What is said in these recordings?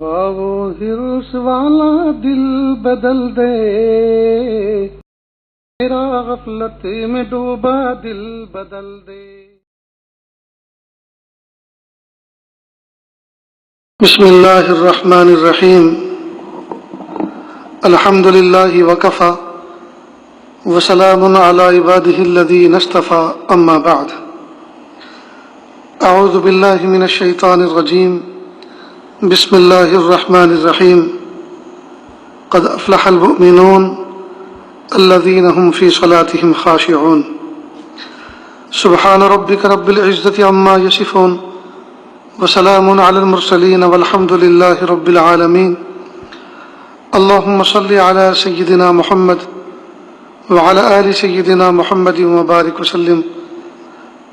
وہ ہرس والا دل بدل دے، میرا غفلت میں ڈوبا دل بدل دے۔ بسم اللہ الرحمن الرحیم، الحمد للہ وکفی وسلام علی عبادہ الذین اصطفی، اما بعد، اعوذ باللہ من الشیطان الرجیم، بسم اللہ الرحمن الرحیم۔ قد افلح المؤمنون الذین هم فی صلاتهم خاشعون۔ سبحان ربک رب العزة عما یصفون وسلام علی المرسلین والحمد للہ رب العالمین۔ اللہم صل علی سیدنا محمد وعلی آل سیدنا محمد وبارک وسلم۔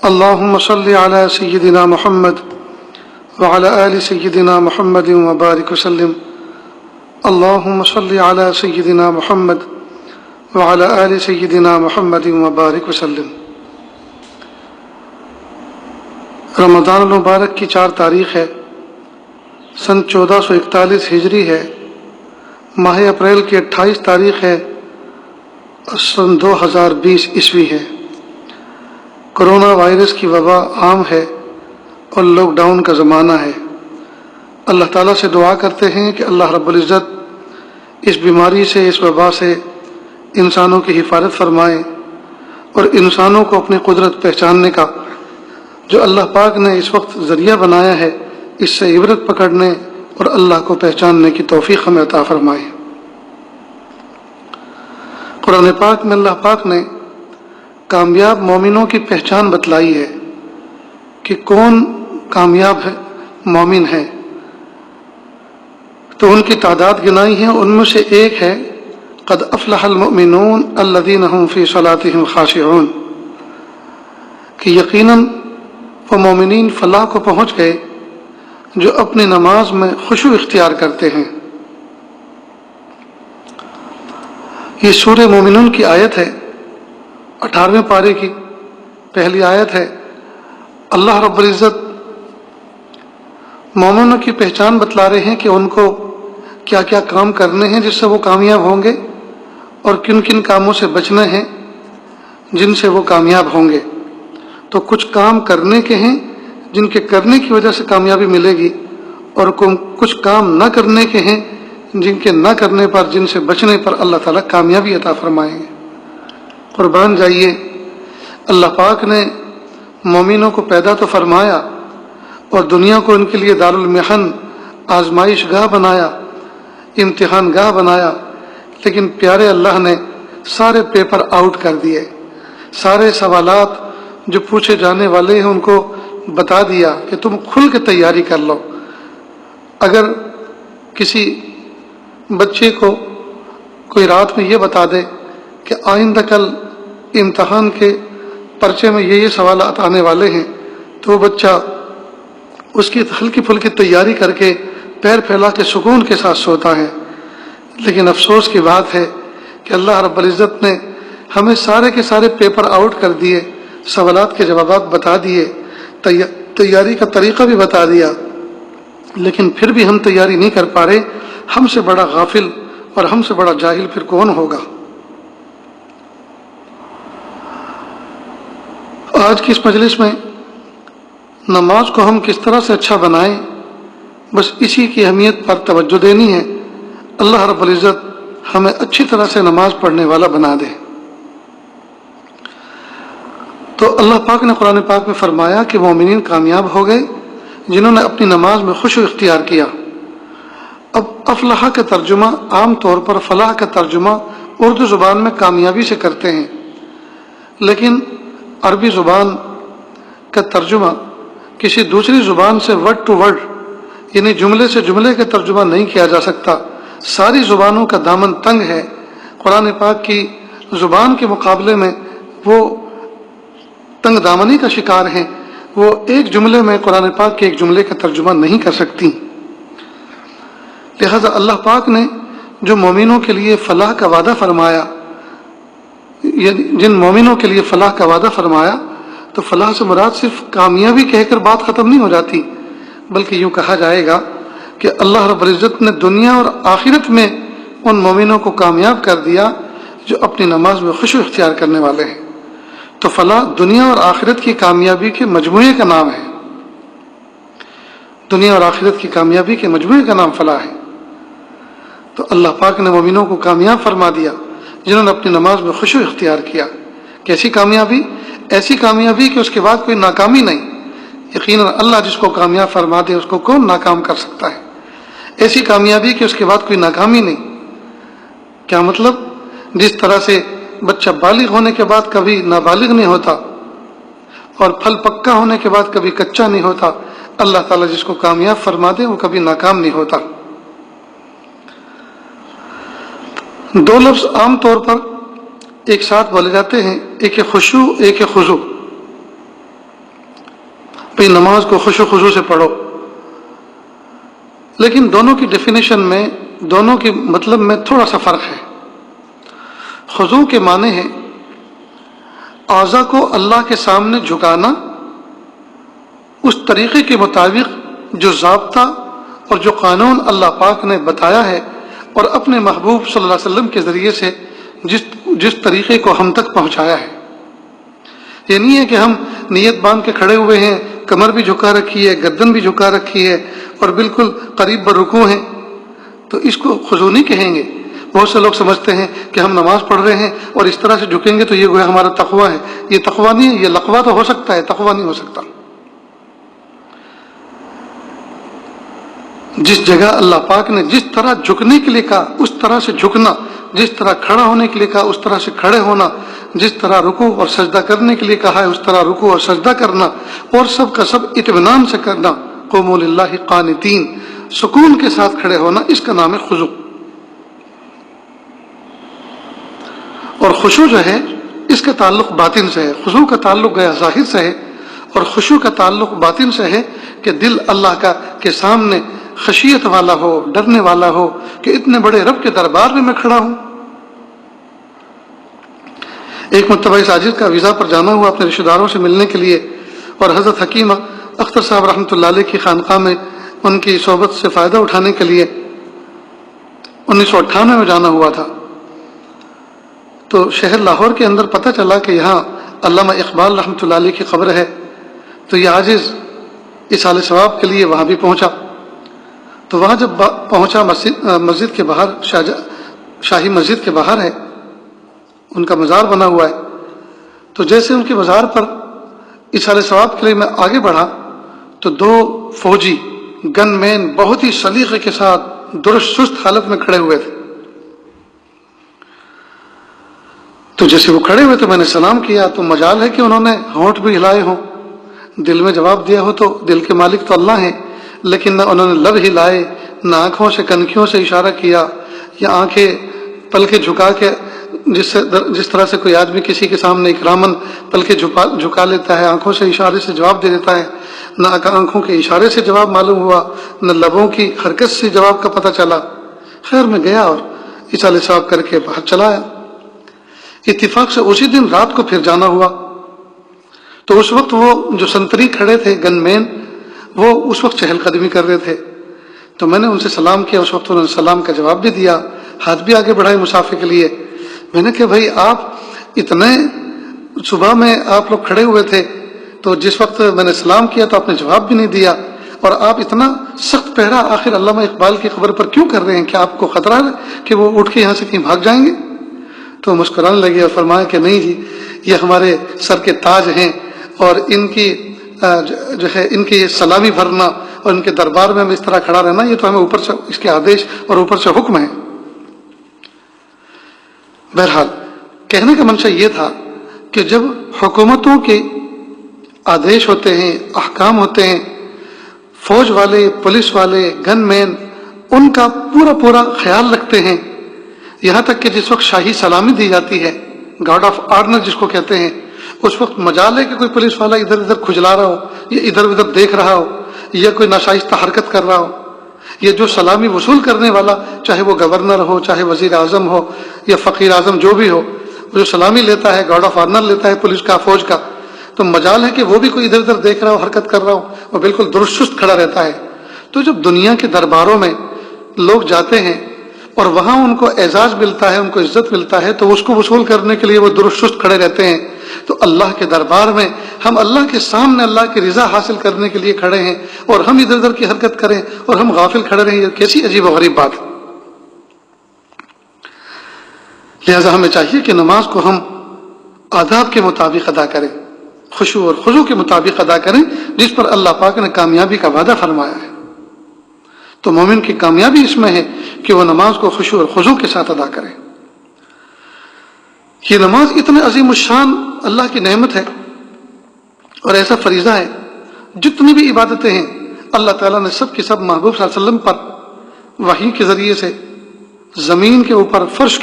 اللہم صل علی سیدنا محمد وعلی آل سیدنا محمد وبارک وسلم۔ اللہم صل علی سیدنا محمد وعلی آل سیدنا محمد وبارک وسلم۔ رمضان المبارک کی 4 تاریخ ہے، سن 1441 ہجری ہے، ماہ اپریل کی 28 تاریخ ہے، سن 2020 عیسوی ہے۔ کرونا وائرس کی وبا عام ہے اور لاک ڈاؤن کا زمانہ ہے۔ اللہ تعالیٰ سے دعا کرتے ہیں کہ اللہ رب العزت اس بیماری سے، اس وبا سے انسانوں کی حفاظت فرمائے، اور انسانوں کو اپنی قدرت پہچاننے کا جو اللہ پاک نے اس وقت ذریعہ بنایا ہے، اس سے عبرت پکڑنے اور اللہ کو پہچاننے کی توفیق ہمیں عطا فرمائے۔ قرآن پاک میں اللہ پاک نے کامیاب مومنوں کی پہچان بتلائی ہے کہ کون کامیاب ہے، مومن ہے، تو ان کی تعداد گنائی ہے، ان میں سے ایک ہے قد افلح المؤمنون الذین هم فی صلاتهم خاشعون، کہ یقیناً وہ مومنین فلاح کو پہنچ گئے جو اپنی نماز میں خشوع اختیار کرتے ہیں۔ یہ سورہ مومنون کی آیت ہے، 18ویں پارے کی پہلی آیت ہے۔ اللہ رب العزت مومنوں کی پہچان بتلا رہے ہیں کہ ان کو کیا کیا کام کرنے ہیں جس سے وہ کامیاب ہوں گے، اور کن کن کاموں سے بچنے ہیں جن سے وہ کامیاب ہوں گے۔ تو کچھ کام کرنے کے ہیں جن کے کرنے کی وجہ سے کامیابی ملے گی، اور کچھ کام نہ کرنے کے ہیں جن کے نہ کرنے پر، جن سے بچنے پر اللہ تعالیٰ کامیابی عطا فرمائیں گے۔ قربان جائیے، اللہ پاک نے مومنوں کو پیدا تو فرمایا اور دنیا کو ان کے لیے دارالمحن، آزمائش گاہ بنایا، امتحان گاہ بنایا، لیکن پیارے اللہ نے سارے پیپر آؤٹ کر دیے، سارے سوالات جو پوچھے جانے والے ہیں ان کو بتا دیا کہ تم کھل کے تیاری کر لو۔ اگر کسی بچے کو کوئی رات میں یہ بتا دے کہ آئندہ کل امتحان کے پرچے میں یہ سوالات آنے والے ہیں، تو وہ بچہ اس کی ہلکی پھلکی تیاری کر کے پیر پھیلا کے سکون کے ساتھ سوتا ہے۔ لیکن افسوس کی بات ہے کہ اللہ رب العزت نے ہمیں سارے کے سارے پیپر آؤٹ کر دیے، سوالات کے جوابات بتا دیے، تیاری کا طریقہ بھی بتا دیا، لیکن پھر بھی ہم تیاری نہیں کر پا رہے۔ ہم سے بڑا غافل اور ہم سے بڑا جاہل پھر کون ہوگا؟ آج کی اس مجلس میں نماز کو ہم کس طرح سے اچھا بنائیں، بس اسی کی اہمیت پر توجہ دینی ہے۔ اللہ رب العزت ہمیں اچھی طرح سے نماز پڑھنے والا بنا دے۔ تو اللہ پاک نے قرآن پاک میں فرمایا کہ مومنین کامیاب ہو گئے جنہوں نے اپنی نماز میں خشوع اختیار کیا۔ اب افلاح کا ترجمہ عام طور پر فلاح کا ترجمہ اردو زبان میں کامیابی سے کرتے ہیں، لیکن عربی زبان کا ترجمہ کسی دوسری زبان سے ورڈ ٹو ورڈ، یعنی جملے سے جملے کا ترجمہ نہیں کیا جا سکتا۔ ساری زبانوں کا دامن تنگ ہے، قرآن پاک کی زبان کے مقابلے میں وہ تنگ دامنی کا شکار ہیں، وہ ایک جملے میں قرآن پاک کے ایک جملے کا ترجمہ نہیں کر سکتی۔ لہذا اللہ پاک نے جو مومنوں کے لیے فلاح کا وعدہ فرمایا، جن مومنوں کے لیے فلاح کا وعدہ فرمایا، تو فلاح سے مراد صرف کامیابی کہہ کر بات ختم نہیں ہو جاتی، بلکہ یوں کہا جائے گا کہ اللہ رب العزت نے دنیا اور آخرت میں ان مومنوں کو کامیاب کر دیا جو اپنی نماز میں خشوع اختیار کرنے والے ہیں. تو فلاح دنیا اور آخرت کی کامیابی کے مجموعے کا نام ہے. دنیا اور آخرت کی کامیابی کے مجموعے کا نام فلاح ہے. تو اللہ پاک نے مومنوں کو کامیاب فرما دیا جنہوں نے اپنی نماز میں خشوع اختیار کیا. کیسی کامیابی؟ ایسی کامیابی کہ اس کے بعد کوئی ناکامی نہیں. یقیناً اللہ جس کو کامیاب فرما دے اس کو کون ناکام کر سکتا ہے. ایسی کامیابی کہ اس کے بعد کوئی ناکامی نہیں. کیا مطلب؟ جس طرح سے بچہ بالغ ہونے کے بعد کبھی نابالغ نہیں ہوتا اور پھل پکا ہونے کے بعد کبھی کچا نہیں ہوتا، اللہ تعالیٰ جس کو کامیاب فرما دے وہ کبھی ناکام نہیں ہوتا. دو لفظ عام طور پر ایک ساتھ بولے جاتے ہیں، ایک ہے خشوع، ایک ہے خضوع. بھئی نماز کو خشوع خضوع سے پڑھو، لیکن دونوں کی ڈیفینیشن میں، دونوں کے مطلب میں تھوڑا سا فرق ہے. خضوع کے معنی ہے اعضاء کو اللہ کے سامنے جھکانا اس طریقے کے مطابق جو ضابطہ اور جو قانون اللہ پاک نے بتایا ہے اور اپنے محبوب صلی اللہ علیہ وسلم کے ذریعے سے جس طریقے کو ہم تک پہنچایا ہے. یہ نہیں ہے کہ ہم نیت باندھ کے کھڑے ہوئے ہیں، کمر بھی جھکا رکھی ہے، گردن بھی جھکا رکھی ہے اور بالکل قریب برکوع ہیں، تو اس کو خضوع نہیں کہیں گے. بہت سے لوگ سمجھتے ہیں کہ ہم نماز پڑھ رہے ہیں اور اس طرح سے جھکیں گے تو یہ گویا ہمارا تقویٰ ہے. یہ تقویٰ نہیں ہے، یہ لقوہ تو ہو سکتا ہے، تقویٰ نہیں ہو سکتا. جس جگہ اللہ پاک نے جس طرح جھکنے کے لیے کہا اس طرح سے جھکنا، جس طرح کھڑا ہونے کے لیے کہا اس طرح سے کھڑے ہونا، جس طرح رکوع اور سجدہ کرنے کے لیے کہا ہے اس طرح رکوع اور سجدہ کرنا، اور سب کا سب اطمینان سے کرنا. قوموا للہ قانتین، سکون کے ساتھ کھڑے ہونا، اس کا نام ہے خضوع. اور خشوع جو ہے اس کا تعلق باطن سے ہے. خضوع کا تعلق گیا ظاہر سے ہے اور خشوع کا تعلق باطن سے ہے کہ دل اللہ کا کے سامنے خشیت والا ہو، ڈرنے والا ہو کہ اتنے بڑے رب کے دربار میں کھڑا ہوں. ایک مرتبہ اس عاجز کا ویزا پر جانا ہوا اپنے رشتہ داروں سے ملنے کے لیے، اور حضرت حکیم اختر صاحب رحمۃ اللہ علیہ کی خانقاہ میں ان کی صحبت سے فائدہ اٹھانے کے لیے 1998 میں جانا ہوا تھا. تو شہر لاہور کے اندر پتہ چلا کہ یہاں علامہ اقبال رحمۃ اللہ علیہ کی قبر ہے. تو یہ عاجز ایصال ثواب کے لیے وہاں بھی پہنچا. تو وہاں جب پہنچا، مسجد کے باہر شاہی مسجد کے باہر ہے ان کا مزار بنا ہوا ہے. تو جیسے ان کے مزار پر ایصال ثواب کے لیے میں آگے بڑھا تو دو فوجی گن مین بہت ہی سلیقے کے ساتھ درست سست حالت میں کھڑے ہوئے تھے. تو جیسے وہ کھڑے ہوئے تو میں نے سلام کیا. تو مجال ہے کہ انہوں نے ہونٹ بھی ہلائے ہوں، دل میں جواب دیا ہو، تو دل کے مالک تو اللہ ہیں، لیکن نہ انہوں نے لب ہلائے، نہ آنکھوں سے کنکھیوں سے اشارہ کیا، یا آنکھیں پلکیں جھکا کے جس طرح سے کوئی آدمی کسی کے سامنے اکرامن پلکیں جھکا لیتا ہے، آنکھوں سے اشارے سے جواب دے دیتا ہے. نہ آنکھوں کے اشارے سے جواب معلوم ہوا، نہ لبوں کی حرکت سے جواب کا پتہ چلا. خیر میں گیا اور ایصال ثواب کر کے باہر چلا آیا. اتفاق سے اسی دن رات کو پھر جانا ہوا. تو اس وقت وہ جو سنتری کھڑے تھے گن مین، وہ اس وقت چہل قدمی کر رہے تھے. تو میں نے ان سے سلام کیا. اس وقت انہوں نے سلام کا جواب بھی دیا، ہاتھ بھی آگے بڑھائے مسافے کے لیے. میں نے کہا بھائی آپ اتنے صبح میں آپ لوگ کھڑے ہوئے تھے، تو جس وقت میں نے سلام کیا تو آپ نے جواب بھی نہیں دیا، اور آپ اتنا سخت پہرا آخر علامہ اقبال کی قبر پر کیوں کر رہے ہیں؟ کیا آپ کو خطرہ ہے کہ وہ اٹھ کے یہاں سے کہیں بھاگ جائیں گے؟ تو مسکرانے لگے اور فرمایا کہ نہیں جی، یہ ہمارے سر کے تاج ہیں، اور ان کی جو ہے ان کی سلامی بھرنا اور ان کے دربار میں ہم اس طرح کھڑا رہنا، یہ تو ہمیں اوپر سے اس کے آدیش اور اوپر سے حکم ہے. بہرحال کہنے کا منشا یہ تھا کہ جب حکومتوں کے آدیش ہوتے ہیں، احکام ہوتے ہیں، فوج والے، پولیس والے، گن مین ان کا پورا خیال رکھتے ہیں، یہاں تک کہ جس وقت شاہی سلامی دی جاتی ہے، گارڈ آف آنر جس کو کہتے ہیں، اس وقت مجال ہے کہ کوئی پولیس والا ادھر ادھر کھجلا رہا ہو، یا ادھر ادھر دیکھ رہا ہو، یا کوئی ناشائستہ حرکت کر رہا ہو. یہ جو سلامی وصول کرنے والا، چاہے وہ گورنر ہو، چاہے وزیر اعظم ہو، یا فقیر اعظم جو بھی ہو، جو سلامی لیتا ہے، گارڈ آف آنر لیتا ہے پولیس کا، فوج کا، تو مجال ہے کہ وہ بھی کوئی ادھر ادھر دیکھ رہا ہو، حرکت کر رہا ہو، وہ بالکل درست سست کھڑا رہتا ہے. تو جب دنیا کے درباروں میں لوگ جاتے ہیں اور وہاں ان کو اعزاز ملتا ہے، ان کو عزت ملتا ہے، تو اس کو وصول کرنے کے لیے وہ درست شست کھڑے رہتے ہیں. تو اللہ کے دربار میں ہم اللہ کے سامنے اللہ کی رضا حاصل کرنے کے لیے کھڑے ہیں اور ہم ادھر ادھر کی حرکت کریں اور ہم غافل کھڑے رہیں، یہ کیسی عجیب و غریب بات ہے. لہذا ہمیں چاہیے کہ نماز کو ہم آداب کے مطابق ادا کریں، خشوع اور خضوع کے مطابق ادا کریں، جس پر اللہ پاک نے کامیابی کا وعدہ فرمایا ہے. تو مومن کی کامیابی اس میں ہے کہ وہ نماز کو خشوع اور خضوع کے ساتھ ادا کرے. یہ نماز اتنے عظیم الشان اللہ کی نعمت ہے اور ایسا فریضہ ہے. جتنی بھی عبادتیں ہیں اللہ تعالیٰ نے سب کی سب محبوب صلی اللہ علیہ وسلم پر وحی کے ذریعے سے زمین کے اوپر، فرش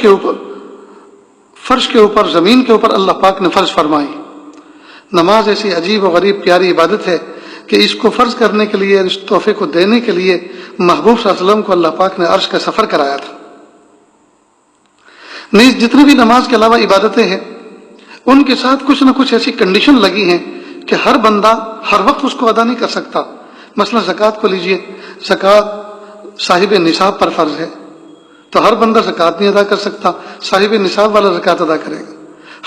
کے اوپر زمین کے اوپر اللہ پاک نے فرض فرمائی. نماز ایسی عجیب و غریب پیاری عبادت ہے کہ اس کو فرض کرنے کے لیے، اس تحفے کو دینے کے لیے محبوب صلی اللہ علیہ وسلم کو اللہ پاک نے عرش کا سفر کرایا تھا. نہیں، جتنی بھی نماز کے علاوہ عبادتیں ہیں ان کے ساتھ کچھ نہ کچھ ایسی کنڈیشن لگی ہیں کہ ہر بندہ ہر وقت اس کو ادا نہیں کر سکتا. مثلا زکوٰۃ کو لیجئے، زکوٰۃ صاحب نصاب پر فرض ہے تو ہر بندہ زکوٰۃ نہیں ادا کر سکتا، صاحب نصاب والا زکوٰۃ ادا کرے گا.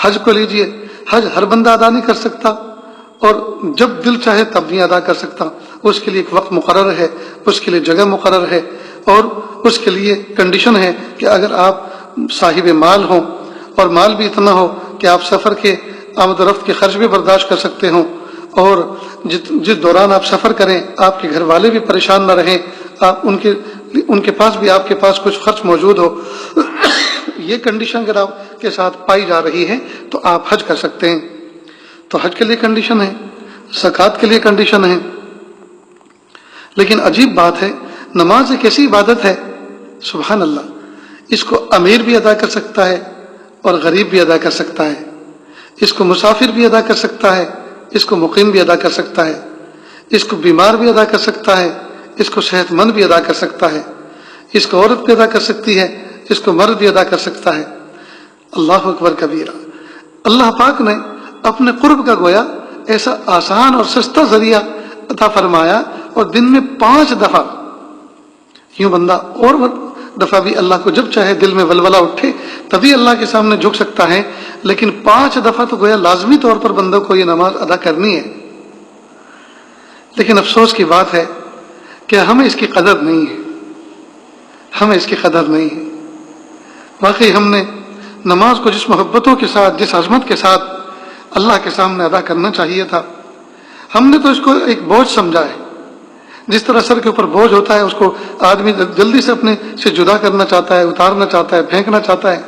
حج کو لیجئے، حج ہر بندہ ادا نہیں کر سکتا اور جب دل چاہے تب نہیں ادا کر سکتا. اس کے لیے ایک وقت مقرر ہے، اس کے لیے جگہ مقرر ہے اور اس کے لیے کنڈیشن ہے کہ اگر آپ صاحب مال ہوں اور مال بھی اتنا ہو کہ آپ سفر کے آمد و رفت کے خرچ بھی برداشت کر سکتے ہوں اور جس دوران آپ سفر کریں آپ کے گھر والے بھی پریشان نہ رہیں، آپ ان کے پاس بھی آپ کے پاس کچھ خرچ موجود ہو. یہ کنڈیشن اگر آپ کے ساتھ پائی جا رہی ہے تو آپ حج کر سکتے ہیں. تو حج کے لیے کنڈیشن ہے، زکوٰۃ کے لیے کنڈیشن ہے. لیکن عجیب بات ہے، نماز ایک ایسی عبادت ہے سبحان اللہ، اس کو امیر بھی ادا کر سکتا ہے اور غریب بھی ادا کر سکتا ہے، اس کو مسافر بھی ادا کر سکتا ہے، اس کو مقیم بھی ادا کر سکتا ہے، اس کو بیمار بھی ادا کر سکتا ہے، اس کو صحت مند بھی ادا کر سکتا ہے، اس کو عورت بھی ادا کر سکتی ہے، اس کو مرد بھی ادا کر سکتا ہے. اللہ اکبر کبیرہ. اللہ پاک نے اپنے قرب کا گویا ایسا آسان اور سستا ذریعہ عطا فرمایا اور دن میں 5 دفعہ، یوں بندہ اور دفعہ بھی اللہ کو جب چاہے دل میں ولولہ اٹھے تبھی اللہ کے سامنے جھک سکتا ہے، لیکن 5 دفعہ تو گویا لازمی طور پر بندوں کو یہ نماز ادا کرنی ہے. لیکن افسوس کی بات ہے کہ ہمیں اس کی قدر نہیں ہے، ہمیں اس کی قدر نہیں ہے. واقعی ہم نے نماز کو جس محبتوں کے ساتھ، جس عظمت کے ساتھ اللہ کے سامنے ادا کرنا چاہیے تھا، ہم نے تو اس کو ایک بوجھ سمجھا ہے. جس طرح سر کے اوپر بوجھ ہوتا ہے اس کو آدمی جلدی سے اپنے سے جدا کرنا چاہتا ہے، اتارنا چاہتا ہے، پھینکنا چاہتا ہے،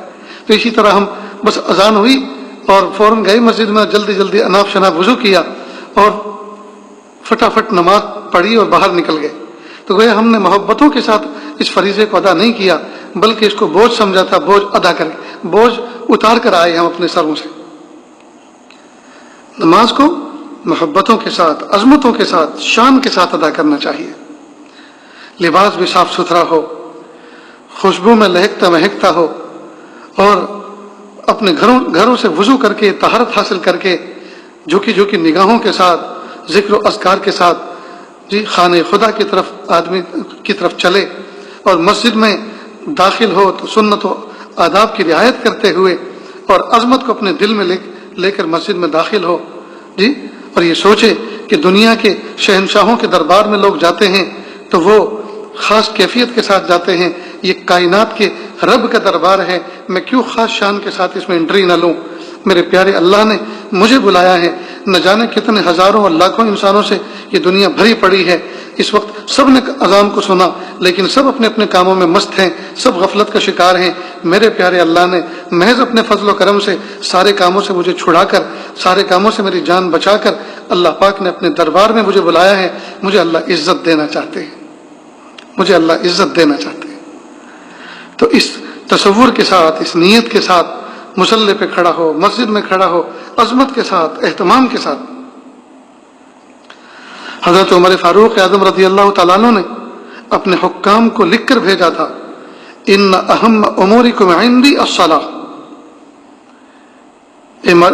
تو اسی طرح ہم بس اذان ہوئی اور فوراً گئے مسجد میں، جلدی جلدی اناپ شناپ وضو کیا اور فٹافٹ نماز پڑھی اور باہر نکل گئے. تو گویا ہم نے محبتوں کے ساتھ اس فریضے کو ادا نہیں کیا بلکہ اس کو بوجھ سمجھا تھا. بوجھ ادا کر بوجھ اتار کر آئے ہم اپنے سروں سے. نماز کو محبتوں کے ساتھ، عظمتوں کے ساتھ، شان کے ساتھ ادا کرنا چاہیے. لباس بھی صاف ستھرا ہو، خوشبو میں لہکتا مہکتا ہو اور اپنے گھروں سے وضو کر کے، طہارت حاصل کر کے، جھکی نگاہوں کے ساتھ، ذکر و اذکار کے ساتھ خانہ خدا کی طرف آدمی کی طرف چلے اور مسجد میں داخل ہو تو سنت و آداب کی رعایت کرتے ہوئے اور عظمت کو اپنے دل میں لے کر مسجد میں داخل ہو اور یہ سوچے کہ دنیا کے شہنشاہوں کے دربار میں لوگ جاتے ہیں تو وہ خاص کیفیت کے ساتھ جاتے ہیں. یہ کائنات کے رب کا دربار ہے، میں کیوں خاص شان کے ساتھ اس میں انٹری نہ لوں. میرے پیارے اللہ نے مجھے بلایا ہے، نہ جانے کتنے ہزاروں اور لاکھوں انسانوں سے یہ دنیا بھری پڑی ہے. اس وقت سب نے اذان کو سنا لیکن سب اپنے اپنے کاموں میں مست ہیں، سب غفلت کا شکار ہیں. میرے پیارے اللہ نے محض اپنے فضل و کرم سے سارے کاموں سے مجھے چھڑا کر، سارے کاموں سے میری جان بچا کر اللہ پاک نے اپنے دربار میں مجھے بلایا ہے. مجھے اللہ عزت دینا چاہتے ہیں، مجھے اللہ عزت دینا چاہتے ہیں. تو اس تصور کے ساتھ، اس نیت کے ساتھ مصلی پہ کھڑا ہو، مسجد میں کھڑا ہو، عظمت کے ساتھ، اہتمام کے ساتھ. حضرت عمر فاروق اعظم رضی اللہ تعالیٰ عنہ نے اپنے حکام کو لکھ کر بھیجا تھا، ان اہم امورکم عندی الصلاۃ.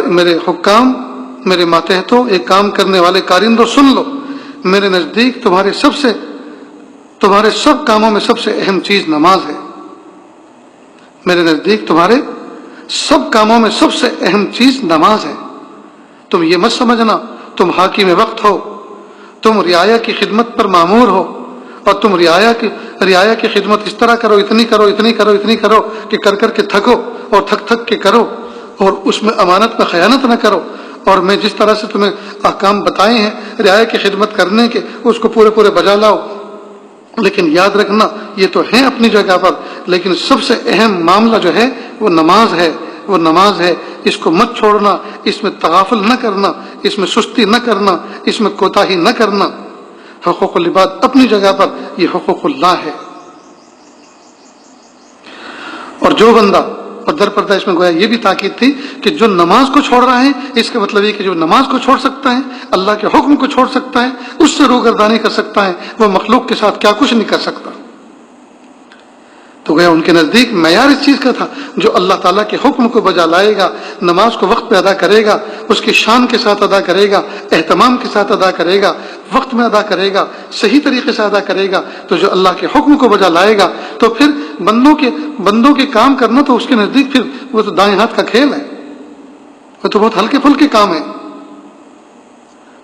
میرے حکام، میرے ماتحتوں، ایک کام کرنے والے کارندوں، سن لو، میرے نزدیک تمہارے سب سے تمہارے سب کاموں میں سب سے اہم چیز نماز ہے. میرے نزدیک تمہارے سب کاموں میں سب سے اہم چیز نماز ہے. تم یہ مت سمجھنا تم حاکم وقت ہو، تم رعایا کی خدمت پر مامور ہو، اور تم رعایا کی خدمت اس طرح کرو، اتنی کرو اتنی کرو اتنی کرو کہ کر کر کے تھکو، اور تھک تھک کے کرو، اور اس میں امانت میں خیانت نہ کرو. اور میں جس طرح سے تمہیں احکام بتائے ہیں رعایا کی خدمت کرنے کے، اس کو پورے پورے بجا لاؤ. لیکن یاد رکھنا یہ تو ہیں اپنی جگہ پر، لیکن سب سے اہم معاملہ جو ہے وہ نماز ہے. وہ نماز ہے، اس کو مت چھوڑنا، اس میں تغافل نہ کرنا، اس میں سستی نہ کرنا، اس میں کوتاہی نہ کرنا. حقوق العباد اپنی جگہ پر، یہ حقوق اللہ ہے. اور جو بندہ، اور در پردہ اس میں گویا یہ بھی تاکید تھی کہ جو نماز کو چھوڑ رہا ہے، اس کا مطلب یہ کہ جو نماز کو چھوڑ سکتا ہے، اللہ کے حکم کو چھوڑ سکتا ہے، اس سے روگردانی کر سکتا ہے، وہ مخلوق کے ساتھ کیا کچھ نہیں کر سکتا. تو گویا ان کے نزدیک معیار اس چیز کا تھا جو اللہ تعالیٰ کے حکم کو بجا لائے گا، نماز کو وقت پہ ادا کرے گا، اس کی شان کے ساتھ ادا کرے گا، اہتمام کے ساتھ ادا کرے گا، وقت میں ادا کرے گا، صحیح طریقے سے ادا کرے گا، تو جو اللہ کے حکم کو بجا لائے گا تو پھر بندوں کے کام کرنا تو اس کے نزدیک پھر وہ تو دائیں ہاتھ کا کھیل ہے، وہ تو بہت ہلکے پھلکے کام ہیں.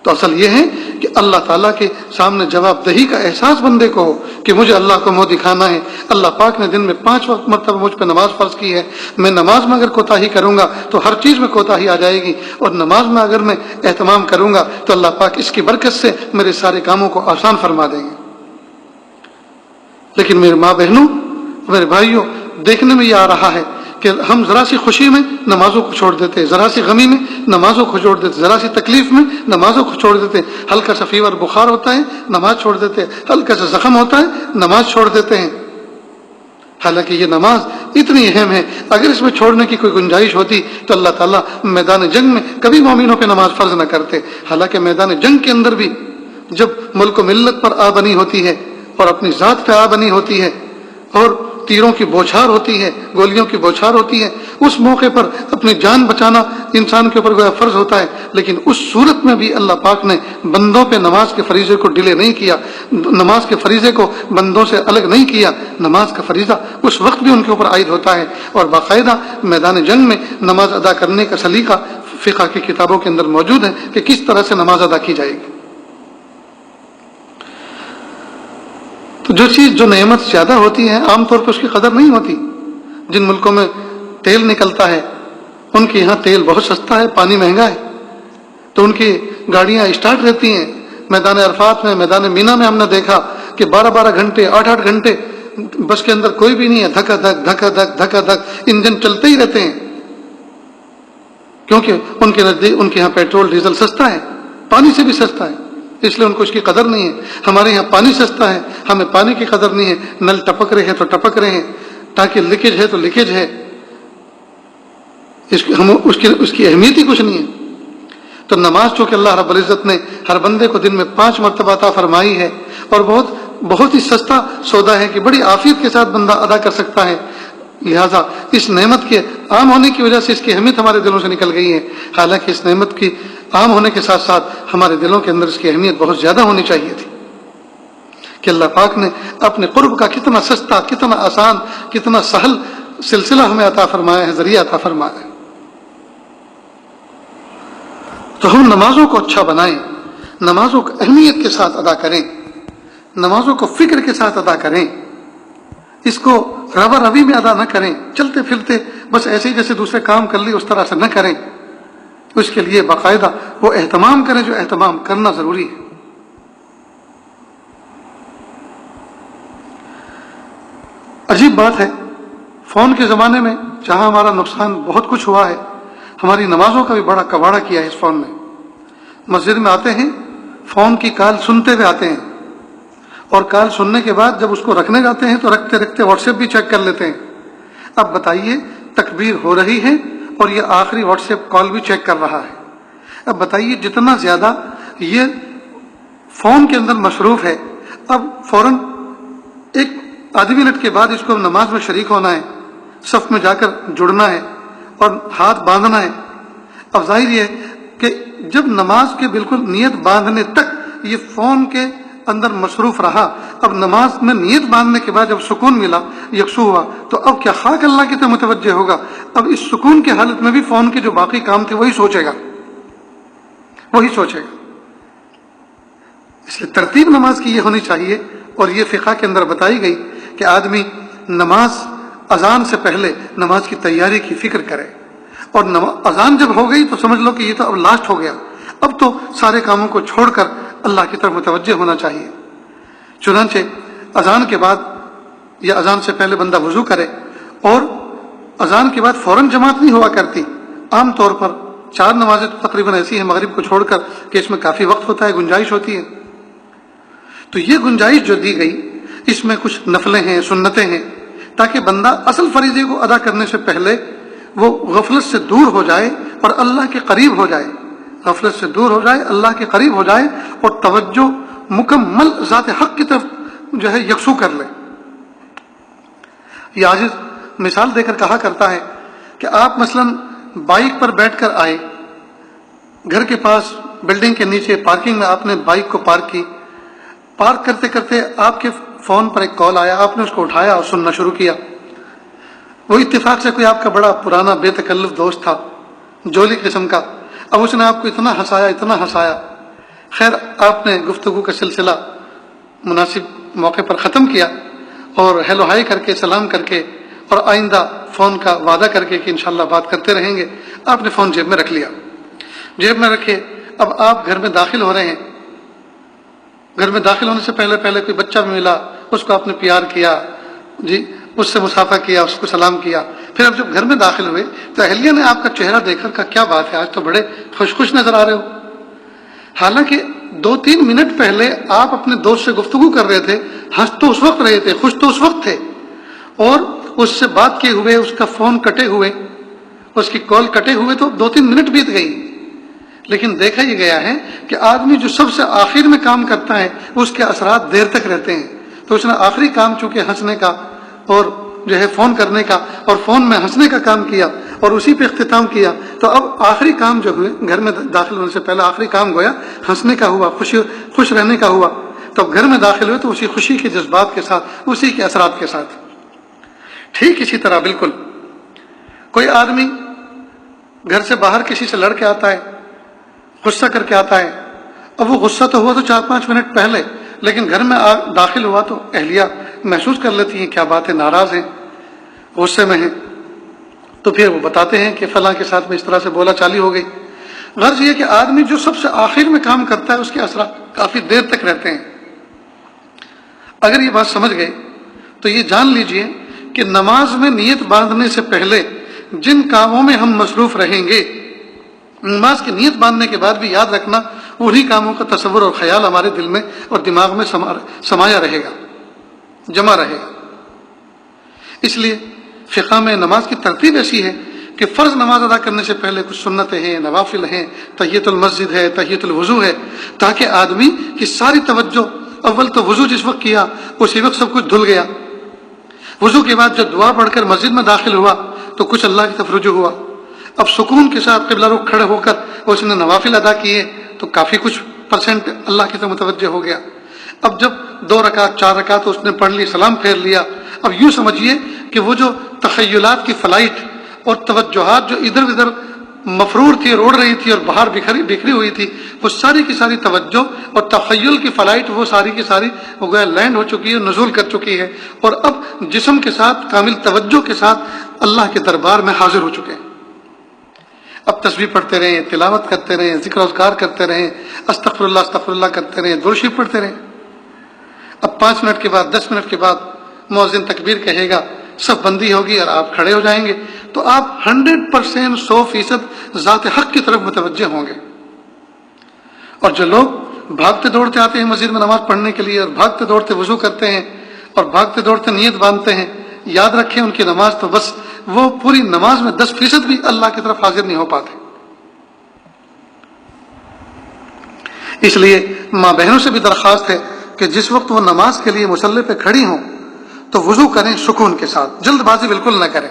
تو اصل یہ ہے کہ اللہ تعالیٰ کے سامنے جواب دہی کا احساس بندے کو ہو کہ مجھے اللہ کو منہ دکھانا ہے. اللہ پاک نے دن میں 5 مرتبہ مجھ پہ نماز فرض کی ہے، میں نماز میں اگر کوتاہی کروں گا تو ہر چیز میں کوتاہی آ جائے گی، اور نماز میں اگر میں اہتمام کروں گا تو اللہ پاک اس کی برکت سے میرے سارے کاموں کو آسان فرما دیں گے. لیکن میرے ماں بہنوں، میرے بھائیوں، دیکھنے میں یہ آ رہا ہے کہ ہم ذرا سی خوشی میں نمازوں کو چھوڑ دیتے، ذرا سی غمی میں نمازوں کو چھوڑ دیتے، ذرا سی تکلیف میں نمازوں کو چھوڑ دیتے، ہلکا سا فیور بخار ہوتا ہے نماز چھوڑ دیتے، ہلکا سا زخم ہوتا ہے نماز چھوڑ دیتے ہیں. حالانکہ یہ نماز اتنی اہم ہے، اگر اس میں چھوڑنے کی کوئی گنجائش ہوتی تو اللہ تعالیٰ میدان جنگ میں کبھی مومنوں پہ نماز فرض نہ کرتے. حالانکہ میدان جنگ کے اندر بھی جب ملک و ملت پر آ بنی ہوتی ہے اور اپنی ذات پہ آ بنی ہوتی ہے اور تیروں کی بوچھار ہوتی ہے، گولیوں کی بوچھار ہوتی ہے، اس موقع پر اپنی جان بچانا انسان کے اوپر گویا فرض ہوتا ہے. لیکن اس صورت میں بھی اللہ پاک نے بندوں پہ نماز کے فریضے کو ڈیلے نہیں کیا، نماز کے فریضے کو بندوں سے الگ نہیں کیا. نماز کا فریضہ اس وقت بھی ان کے اوپر عائد ہوتا ہے، اور باقاعدہ میدان جنگ میں نماز ادا کرنے کا سلیقہ فقہ کی کتابوں کے اندر موجود ہے کہ کس طرح سے نماز ادا کی جائے گی. تو جو چیز جو نعمت زیادہ ہوتی ہے عام طور پر اس کی قدر نہیں ہوتی. جن ملکوں میں تیل نکلتا ہے ان کے یہاں تیل بہت سستا ہے، پانی مہنگا ہے، تو ان کی گاڑیاں اسٹارٹ رہتی ہیں. میدان عرفات میں، میدان مینا میں ہم نے دیکھا کہ 12 گھنٹے 8 گھنٹے بس کے اندر کوئی بھی نہیں ہے، دھکا دھک دھکا دھک دھکا دھک انجن چلتے ہی رہتے ہیں، کیونکہ ان کے نزدیک ان کے یہاں پیٹرول ڈیزل سستا ہے، پانی سے بھی سستا ہے، اس لیے ان کو اس کی قدر نہیں ہے. ہمارے یہاں پانی سستا ہے، ہمیں پانی کی قدر نہیں ہے، نل ٹپک رہے ہیں تو ٹپک رہے ہیں، تاکہ لیکیج ہے تو لیکیج ہے، اس کی اہمیت ہی کچھ نہیں ہے. تو نماز چونکہ اللہ رب العزت نے ہر بندے کو دن میں 5 مرتبہ عطا فرمائی ہے، اور بہت ہی سستا سودا ہے کہ بڑی عافیت کے ساتھ بندہ ادا کر سکتا ہے، لہٰذا اس نعمت کے عام ہونے کی وجہ سے اس کی اہمیت ہمارے دلوں سے نکل گئی ہے. حالانکہ اس نعمت کی عام ہونے کے ساتھ ساتھ ہمارے دلوں کے اندر اس کی اہمیت بہت زیادہ ہونی چاہیے تھی کہ اللہ پاک نے اپنے قرب کا کتنا سستا، کتنا آسان، کتنا سہل سلسلہ ہمیں عطا فرمایا ہے، ذریعہ عطا فرمایا ہے. تو ہم نمازوں کو اچھا بنائیں، نمازوں کو اہمیت کے ساتھ ادا کریں، نمازوں کو فکر کے ساتھ ادا کریں، اس کو روا روی میں ادا نہ کریں، چلتے پھرتے بس ایسے ہی جیسے دوسرے کام کر لی اس طرح سے نہ کریں. اس کے لیے باقاعدہ وہ اہتمام کریں جو اہتمام کرنا ضروری ہے. عجیب بات ہے، فون کے زمانے میں جہاں ہمارا نقصان بہت کچھ ہوا ہے، ہماری نمازوں کا بھی بڑا کباڑہ کیا ہے اس فون نے. مسجد میں آتے ہیں، فون کی کال سنتے ہوئے آتے ہیں، اور کال سننے کے بعد جب اس کو رکھنے جاتے ہیں تو رکھتے رکھتے واٹس ایپ بھی چیک کر لیتے ہیں. اب بتائیے، تکبیر ہو رہی ہے اور یہ آخری واٹس ایپ کال بھی چیک کر رہا ہے. اب بتائیے جتنا زیادہ یہ فون کے اندر مصروف ہے، اب فوراً ایک آدھی منٹ کے بعد اس کو نماز میں شریک ہونا ہے، صف میں جا کر جڑنا ہے اور ہاتھ باندھنا ہے. اب ظاہر یہ کہ جب نماز کے بالکل نیت باندھنے تک یہ فون کے اندر مصروف رہا، اب نماز میں نیت باندھنے کے بعد جب سکون ملا، یکسو ہوا، تو اب کیا خاک اللہ کی طرف متوجہ ہوگا؟ اب اس سکون کی حالت میں بھی فون کے جو باقی کام تھے وہی سوچے گا، وہی سوچے گا۔ اس لیے ترتیب نماز کی یہ ہونی چاہیے، اور یہ فقہ کے اندر بتائی گئی کہ آدمی نماز اذان سے پہلے نماز کی تیاری کی فکر کرے، اور اذان جب ہو گئی تو سمجھ لو کہ یہ تو اب لاسٹ ہو گیا، اب تو سارے کاموں کو چھوڑ کر اللہ کی طرف متوجہ ہونا چاہیے۔ چنانچہ اذان کے بعد یا اذان سے پہلے بندہ وضو کرے، اور اذان کے بعد فوراً جماعت نہیں ہوا کرتی، عام طور پر 4 نمازیں تو تقریباً ایسی ہیں مغرب کو چھوڑ کر کہ اس میں کافی وقت ہوتا ہے، گنجائش ہوتی ہے، تو یہ گنجائش جو دی گئی اس میں کچھ نفلیں ہیں، سنتیں ہیں، تاکہ بندہ اصل فریضے کو ادا کرنے سے پہلے وہ غفلت سے دور ہو جائے اور اللہ کے قریب ہو جائے، غفلت سے دور ہو جائے، اللہ کے قریب ہو جائے، اور توجہ مکمل ذات حق کی طرف جو ہے یکسو کر لے۔ یہ عاجز مثال دے کر کہا کرتا ہے کہ آپ مثلا بائک پر بیٹھ کر آئے، گھر کے پاس بلڈنگ کے نیچے پارکنگ میں آپ نے بائک کو پارک کی، پارک کرتے کرتے آپ کے فون پر ایک کال آیا، آپ نے اس کو اٹھایا اور سننا شروع کیا۔ وہ اتفاق سے کوئی آپ کا بڑا پرانا بے تکلف دوست تھا، جولی قسم کا، اب اس نے آپ کو اتنا ہنسایا، خیر آپ نے گفتگو کا سلسلہ مناسب موقع پر ختم کیا، اور ہیلو ہائی کر کے، سلام کر کے، اور آئندہ فون کا وعدہ کر کے کہ انشاءاللہ بات کرتے رہیں گے، آپ نے فون جیب میں رکھ لیا۔ جیب میں رکھے اب آپ گھر میں داخل ہو رہے ہیں، گھر میں داخل ہونے سے پہلے کوئی بچہ بھی ملا، اس کو آپ نے پیار کیا، جی اس سے مصافحہ کیا، اس کو سلام کیا، پھر اب جب گھر میں داخل ہوئے تو اہلیہ نے آپ کا چہرہ دیکھ کر کہا کیا بات ہے، آج تو بڑے خوش نظر آ رہے ہو، حالانکہ 2-3 منٹ پہلے آپ اپنے دوست سے گفتگو کر رہے تھے، ہنس تو اس وقت رہے تھے، خوش تو اس وقت تھے، اور اس سے بات کیے ہوئے، اس کا فون کٹے ہوئے، اس کی کال کٹے ہوئے تو 2-3 منٹ بیت گئی۔ لیکن دیکھا یہ گیا ہے کہ آدمی جو سب سے آخر میں کام کرتا ہے اس کے اثرات دیر تک رہتے ہیں، تو اس نے آخری کام چونکہ ہنسنے کا اور جو ہے فون کرنے کا اور فون میں ہنسنے کا کام کیا اور اسی پہ اختتام کیا، تو اب آخری کام جو ہوئے گھر میں داخل ہونے سے پہلے آخری کام گویا ہنسنے کا ہوا، خوش رہنے کا ہوا، تو اب گھر میں داخل ہوئے تو اسی خوشی کے جذبات کے ساتھ، اسی کے اثرات کے ساتھ۔ ٹھیک اسی طرح بالکل کوئی آدمی گھر سے باہر کسی سے لڑ کے آتا ہے، غصہ کر کے آتا ہے، اب وہ غصہ تو ہوا تو 4-5 منٹ پہلے، لیکن گھر میں داخل ہوا تو اہلیہ محسوس کر لیتی ہیں کیا بات ہے، ناراض ہیں، غصے میں ہیں، تو پھر وہ بتاتے ہیں کہ فلاں کے ساتھ میں اس طرح سے بولا چالی ہو گئی۔ غرض یہ کہ آدمی جو سب سے آخر میں کام کرتا ہے اس کے اثرات کافی دیر تک رہتے ہیں۔ اگر یہ بات سمجھ گئے تو یہ جان لیجئے کہ نماز میں نیت باندھنے سے پہلے جن کاموں میں ہم مصروف رہیں گے، نماز کی نیت باندھنے کے بعد بھی یاد رکھنا انہی کاموں کا تصور اور خیال ہمارے دل میں اور دماغ میں سمایا رہے گا، جمع رہے گا۔ اس لیے فقہ میں نماز کی ترتیب ایسی ہے کہ فرض نماز ادا کرنے سے پہلے کچھ سنتیں ہیں، نوافل ہیں، تحیۃ المسجد ہے، تحیۃ الوضو ہے، تاکہ آدمی کی ساری توجہ، اول تو وضو جس وقت کیا اسی وقت سب کچھ دھل گیا، وضو کے بعد جب دعا پڑھ کر مسجد میں داخل ہوا تو کچھ اللہ کی طرف رجوع ہوا، اب سکون کے ساتھ قبلہ رخ کھڑے ہو کر اس نے نوافل ادا کیے تو کافی کچھ % اللہ کی طرف متوجہ ہو گیا۔ اب جب 2 رکعت 4 رکعت اس نے پڑھ لی، سلام پھیر لیا، اب یوں سمجھیے کہ وہ جو تخیلات کی فلائٹ اور توجہات جو ادھر ادھر مفرور تھی اور اڑ رہی تھی اور باہر بکھری ہوئی تھی، وہ ساری کی ساری توجہ اور تخیل کی فلائٹ وہ ساری کی ساری وہ گویا لینڈ ہو چکی ہے، نزول کر چکی ہے، اور اب جسم کے ساتھ کامل توجہ کے ساتھ اللہ کے دربار میں حاضر ہو چکے ہیں۔ اب تسبیح پڑھتے رہیں، تلاوت کرتے رہیں، ذکر و اذکار کرتے رہیں، استغفر اللہ کرتے رہیں، درود شریف پڑھتے رہیں۔ اب 5 منٹ کے بعد 10 منٹ کے بعد مؤذن تکبیر کہے گا، صف بندی ہوگی اور آپ کھڑے ہو جائیں گے، تو آپ 100% 100% ذات حق کی طرف متوجہ ہوں گے۔ اور جو لوگ بھاگتے دوڑتے آتے ہیں مسجد میں نماز پڑھنے کے لیے اور بھاگتے دوڑتے وضو کرتے ہیں اور بھاگتے دوڑتے نیت باندھتے ہیں، یاد رکھیں ان کی نماز تو بس وہ پوری نماز میں 10% بھی اللہ کی طرف حاضر نہیں ہو پاتے۔ اس لیے ماں بہنوں سے بھی درخواست ہے کہ جس وقت وہ نماز کے لیے مصلی پہ کھڑی ہوں تو وضو کریں سکون کے ساتھ، جلد بازی بالکل نہ کریں،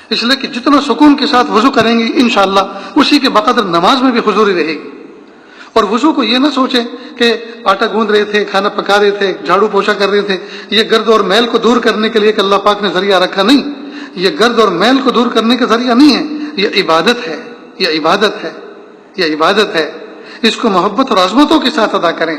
اس لیے کہ جتنا سکون کے ساتھ وضو کریں گی انشاءاللہ اسی کے بقدر نماز میں بھی حضوری رہے گی، اور وضو کو یہ نہ سوچیں کہ آٹا گوندھ رہے تھے، کھانا پکا رہے تھے، جھاڑو پوچھا کر رہے تھے، یہ گرد اور میل کو دور کرنے کے لیے کہ اللہ پاک نے ذریعہ رکھا. نہیں، یہ گرد اور میل کو دور کرنے کا ذریعہ نہیں ہے، یہ عبادت ہے، یہ عبادت ہے، یہ عبادت ہے. اس کو محبت اور عظمتوں کے ساتھ ادا کریں.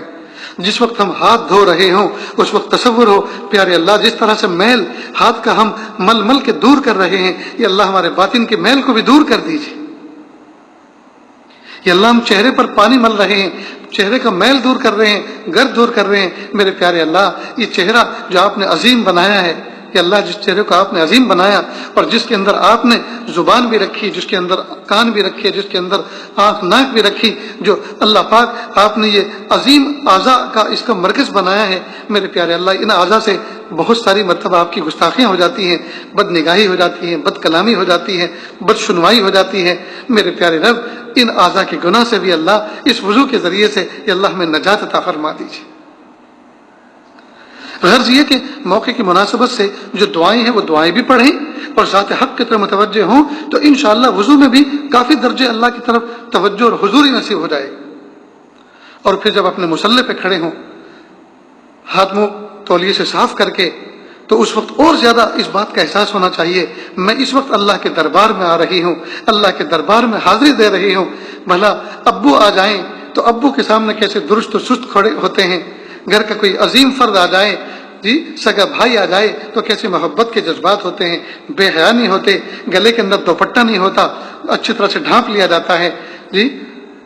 جس وقت ہم ہاتھ دھو رہے ہوں اس وقت تصور ہو پیارے اللہ جس طرح سے میل ہاتھ کا ہم مل مل کے دور کر رہے ہیں، یہ اللہ ہمارے باطن کے میل کو بھی دور کر دیجیے. یہ اللہ ہم چہرے پر پانی مل رہے ہیں، چہرے کا میل دور کر رہے ہیں، گرد دور کر رہے ہیں. میرے پیارے اللہ یہ چہرہ جو آپ نے عظیم بنایا ہے، کہ اللہ جس چہرے کو آپ نے عظیم بنایا اور جس کے اندر آپ نے زبان بھی رکھی، جس کے اندر کان بھی رکھے، جس کے اندر آنکھ ناک بھی رکھی، جو اللہ پاک آپ نے یہ عظیم اعضاء کا اس کا مرکز بنایا ہے. میرے پیارے اللہ ان اعضاء سے بہت ساری مرتبہ آپ کی گستاخیاں ہو جاتی ہیں، بد نگاہی ہو جاتی ہے، بد کلامی ہو جاتی ہے، بد سنوائی ہو جاتی ہے. میرے پیارے رب ان اعضاء کے گناہ سے بھی اللہ اس وضو کے ذریعے سے یہ اللہ ہمیں نجات عطا فرما دیجیے. غرض یہ کہ موقع کی مناسبت سے جو دعائیں ہیں وہ دعائیں بھی پڑھیں اور ذات حق کی طرف متوجہ ہوں تو انشاءاللہ وضو میں بھی کافی درجے اللہ کی طرف توجہ اور حضوری نصیب ہو جائے. اور پھر جب اپنے مصلی پہ کھڑے ہوں ہاتھ منہ تولیے سے صاف کر کے تو اس وقت اور زیادہ اس بات کا احساس ہونا چاہیے میں اس وقت اللہ کے دربار میں آ رہی ہوں، اللہ کے دربار میں حاضری دے رہی ہوں. بھلا ابو آ جائیں تو ابو کے سامنے کیسے درست و سست کھڑے ہوتے ہیں، گھر کا کوئی عظیم فرد آ جائے، جی سگا بھائی آ جائے تو کیسے محبت کے جذبات ہوتے ہیں، بے حیا نہیں ہوتے، گلے کے اندر دوپٹہ نہیں ہوتا، اچھی طرح سے ڈھانپ لیا جاتا ہے، جی